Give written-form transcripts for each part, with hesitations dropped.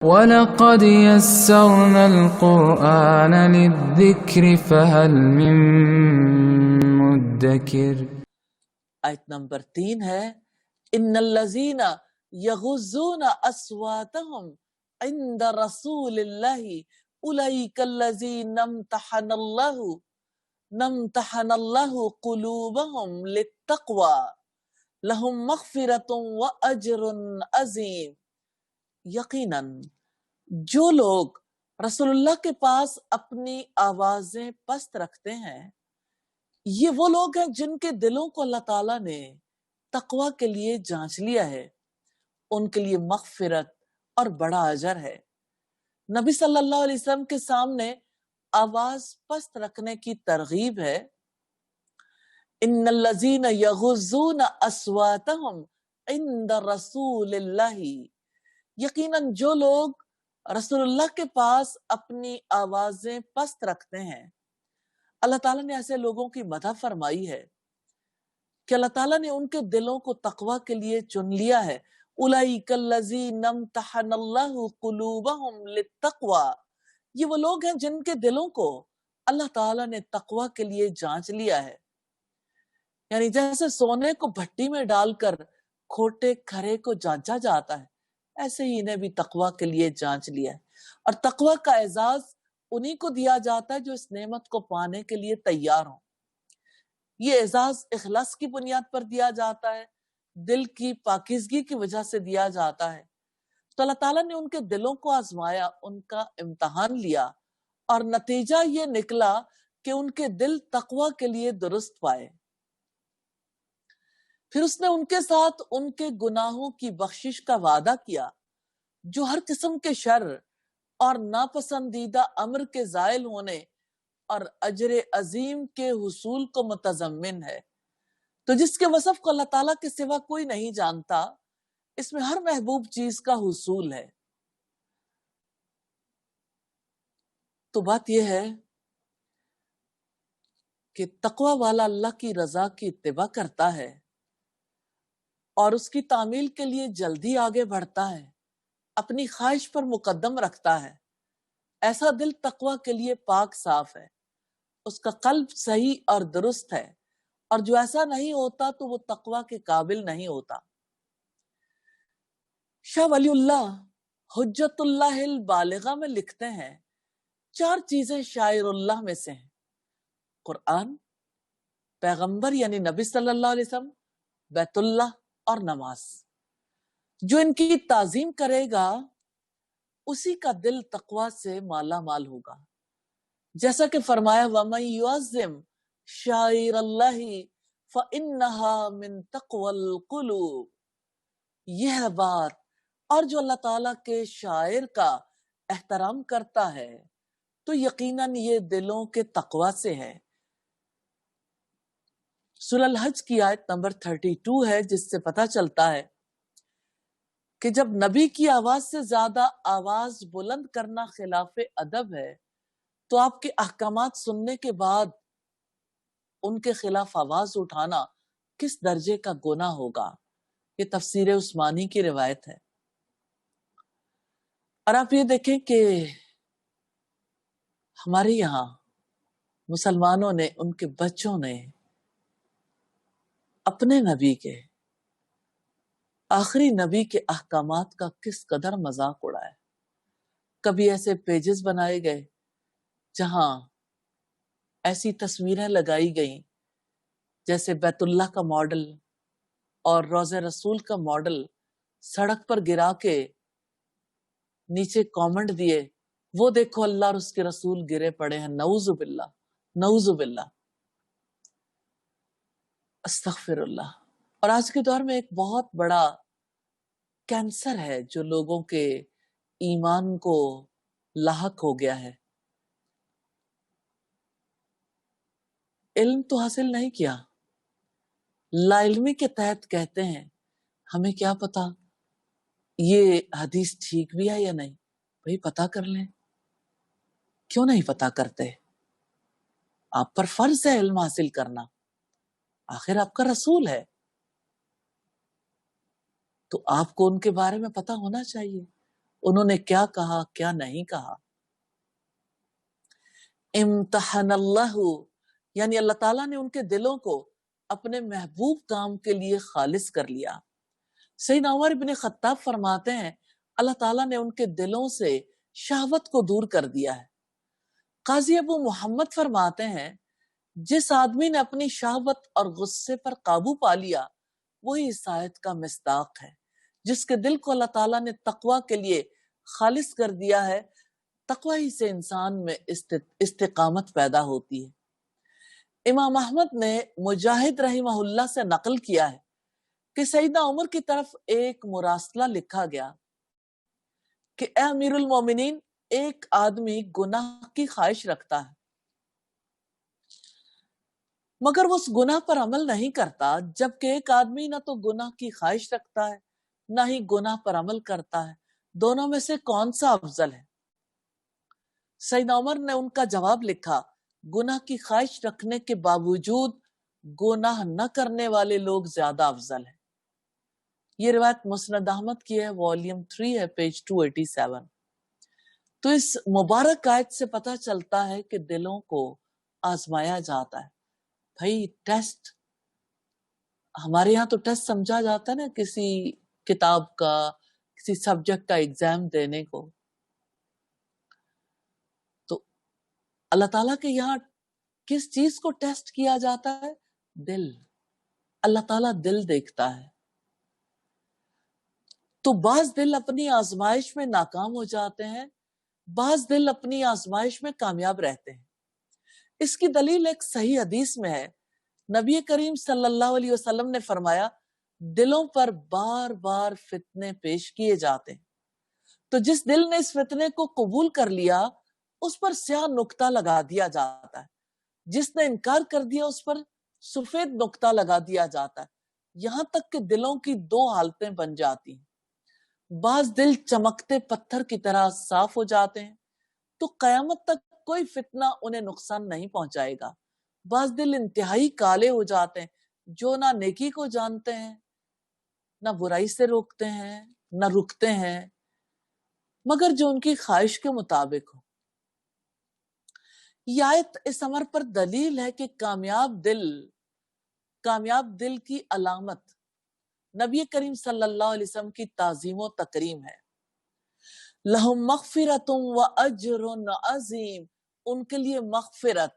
وَلَقَدْ يَسَّرْنَا الْقُرْآنَ لِلذِّكْرِ فَهَلْ مِن مُدَّكِرٍ۔ آیت نمبر 3 ہے ان الذین یغضون اصواتهم عند رسول اللہ اولئک الذین امتحن اللہ قلوبهم للتقوی لهم مغفرۃ واجر عظیم۔ یقیناً جو لوگ رسول اللہ کے پاس اپنی آوازیں پست رکھتے ہیں یہ وہ لوگ ہیں جن کے دلوں کو اللہ تعالیٰ نے تقوی کے لیے جانچ لیا ہے، ان کے لیے مغفرت اور بڑا اجر ہے۔ نبی صلی اللہ علیہ وسلم کے سامنے آواز پست رکھنے کی ترغیب ہے۔ ان الذین یغضون اصواتهم عند رسول اللہ، یقیناً جو لوگ رسول اللہ کے پاس اپنی آوازیں پست رکھتے ہیں، اللہ تعالیٰ نے ایسے لوگوں کی مدح فرمائی ہے کہ اللہ تعالیٰ نے ان کے دلوں کو تقوی کے لیے چن لیا ہے۔ اولئک الذین امتحن اللہ قلوبهم للتقوی، یہ وہ لوگ ہیں جن کے دلوں کو اللہ تعالیٰ نے تقوی کے لیے جانچ لیا ہے۔ یعنی جیسے سونے کو بھٹی میں ڈال کر کھوٹے کھرے کو جانچا جاتا ہے، ایسے ہی انہیں بھی تقوی کے لیے جانچ لیا ہے۔ اور تقوی کا اعزاز انہی کو دیا جاتا ہے جو اس نعمت کو پانے کے لیے تیار ہوں۔ یہ اعزاز اخلاص کی بنیاد پر دیا جاتا ہے، دل کی پاکیزگی کی وجہ سے دیا جاتا ہے۔ تو اللہ تعالیٰ نے ان کے دلوں کو آزمایا، ان کا امتحان لیا، اور نتیجہ یہ نکلا کہ ان کے دل تقوی کے لیے درست پائے۔ پھر اس نے ان کے ساتھ ان کے گناہوں کی بخشش کا وعدہ کیا جو ہر قسم کے شر اور ناپسندیدہ امر کے زائل ہونے اور اجر عظیم کے حصول کو متضمن ہے۔ تو جس کے وصف کو اللہ تعالیٰ کے سوا کوئی نہیں جانتا، اس میں ہر محبوب چیز کا حصول ہے۔ تو بات یہ ہے کہ تقوی والا اللہ کی رضا کی اتباع کرتا ہے اور اس کی تعمیل کے لیے جلدی آگے بڑھتا ہے، اپنی خواہش پر مقدم رکھتا ہے۔ ایسا دل تقوی کے لیے پاک صاف ہے، اس کا قلب صحیح اور درست ہے، اور جو ایسا نہیں ہوتا تو وہ تقوی کے قابل نہیں ہوتا۔ شاہ ولی اللہ حجت اللہ البالغہ میں لکھتے ہیں 4 چیزیں شاعر اللہ میں سے ہیں: قرآن، پیغمبر یعنی نبی صلی اللہ علیہ وسلم، بیت اللہ اور نماز۔ جو ان کی تعظیم کرے گا اسی کا دل تقوی سے مالا مال ہوگا۔ جیسا کہ فرمایا وَمَن يُعَظِّمْ شَعَائِرَ اللَّهِ فَإِنَّهَا مِن تَقْوَى الْقُلُوبِ، یہ ہے بات، اور جو اللہ تعالیٰ کے شاعر کا احترام کرتا ہے تو یقیناً یہ دلوں کے تقوی سے ہے۔ سورہ الحج کی آیت نمبر 32 ہے، جس سے پتہ چلتا ہے کہ جب نبی کی آواز سے زیادہ آواز بلند کرنا خلاف ادب ہے تو آپ کے احکامات سننے کے بعد ان کے خلاف آواز اٹھانا کس درجے کا گناہ ہوگا۔ یہ تفسیر عثمانی کی روایت ہے۔ اور آپ یہ دیکھیں کہ ہمارے یہاں مسلمانوں نے، ان کے بچوں نے اپنے نبی کے، آخری نبی کے احکامات کا کس قدر مذاق اڑایا۔ کبھی ایسے پیجز بنائے گئے جہاں ایسی تصویریں لگائی گئیں جیسے بیت اللہ کا ماڈل اور روضہ رسول کا ماڈل سڑک پر گرا کے نیچے کامنٹ دیے، وہ دیکھو اللہ اور اس کے رسول گرے پڑے ہیں، نعوذ باللہ، نعوذ باللہ، استغفر اللہ۔ اور آج کے دور میں ایک بہت بڑا کینسر ہے جو لوگوں کے ایمان کو لاحق ہو گیا ہے۔ علم تو حاصل نہیں کیا، لا علمی کے تحت کہتے ہیں ہمیں کیا پتا یہ حدیث ٹھیک بھی ہے یا نہیں۔ بھئی پتا کر لیں، کیوں نہیں پتا کرتے؟ آپ پر فرض ہے علم حاصل کرنا، آخر آپ کا رسول ہے تو آپ کو ان کے بارے میں پتا ہونا چاہیے۔ انہوں نے کیا کہا کیا نہیں کہا. امتحن اللہ، یعنی اللہ تعالیٰ نے ان کے دلوں کو اپنے محبوب کام کے لیے خالص کر لیا. سیدنا عمر بن خطاب فرماتے ہیں اللہ تعالیٰ نے ان کے دلوں سے شہوت کو دور کر دیا ہے. قاضی ابو محمد فرماتے ہیں جس آدمی نے اپنی شہوت اور غصے پر قابو پا لیا وہی اس آیت کا مصداق ہے. جس کے دل کو اللہ تعالیٰ نے تقوی کے لیے خالص کر دیا ہے، تقوی ہی سے انسان میں استقامت پیدا ہوتی ہے. امام احمد نے مجاہد رحمہ اللہ سے نقل کیا ہے کہ سیدنا عمر کی طرف ایک مراسلہ لکھا گیا کہ اے امیر المومنین، ایک آدمی گناہ کی خواہش رکھتا ہے مگر وہ اس گناہ پر عمل نہیں کرتا، جبکہ ایک آدمی نہ تو گناہ کی خواہش رکھتا ہے نہ ہی گناہ پر عمل کرتا ہے. دونوں میں سے کون سا افضل ہے؟ سیدنا عمر نے ان کا جواب لکھا گناہ کی خواہش رکھنے کے باوجود گناہ نہ کرنے والے لوگ زیادہ افضل ہیں. یہ روایت مسند احمد کی ہے، والیوم 3 ہے، پیج 287. تو اس مبارک آیت سے پتہ چلتا ہے کہ دلوں کو آزمایا جاتا ہے. بھائی ٹیسٹ، ہمارے یہاں تو ٹیسٹ سمجھا جاتا ہے نا کسی کتاب کا، کسی سبجیکٹ کا ایگزام دینے کو. تو اللہ تعالیٰ کے یہاں کس چیز کو ٹیسٹ کیا جاتا ہے؟ دل. اللہ تعالیٰ دل دیکھتا ہے. تو بعض دل اپنی آزمائش میں ناکام ہو جاتے ہیں، بعض دل اپنی آزمائش میں کامیاب رہتے ہیں. اس کی دلیل ایک صحیح حدیث میں ہے. نبی کریم صلی اللہ علیہ وسلم نے فرمایا دلوں پر بار بار فتنے پیش کیے جاتے ہیں، تو جس دل نے اس فتنے کو قبول کر لیا اس پر سیاہ نقطہ لگا دیا جاتا ہے، جس نے انکار کر دیا اس پر سفید نقطہ لگا دیا جاتا ہے، یہاں تک کہ دلوں کی 2 حالتیں بن جاتی ہیں. بعض دل چمکتے پتھر کی طرح صاف ہو جاتے ہیں تو قیامت تک کوئی فتنہ انہیں نقصان نہیں پہنچائے گا. بعض دل انتہائی کالے ہو جاتے ہیں جو نہ نیکی کو جانتے ہیں، نہ برائی سے روکتے ہیں، نہ رکتے ہیں مگر جو ان کی خواہش کے مطابق ہو. یہ آیت اس امر پر دلیل ہے کہ کامیاب دل کی علامت نبی کریم صلی اللہ علیہ وسلم کی تعظیم و تکریم ہے. لہم مغفرۃ و اجر عظیم، ان کے لیے مغفرت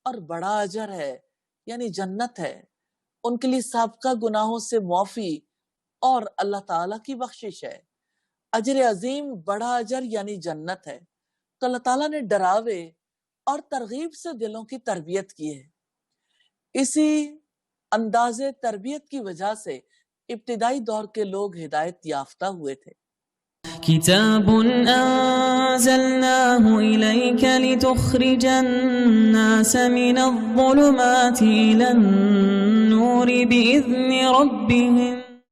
اور بڑا اجر ہے یعنی جنت ہے. ان کے لیے سابقہ گناہوں سے معافی اور اللہ تعالیٰ کی بخشش ہے. اجر عظیم، بڑا اجر یعنی جنت ہے. تو اللہ تعالیٰ نے ڈراوے اور ترغیب سے دلوں کی تربیت کی ہے. اسی انداز تربیت کی وجہ سے ابتدائی دور کے لوگ ہدایت یافتہ ہوئے تھے. كتاب أنزلناه إليك لتخرج الناس من الظلمات إلى النور بإذن ربهم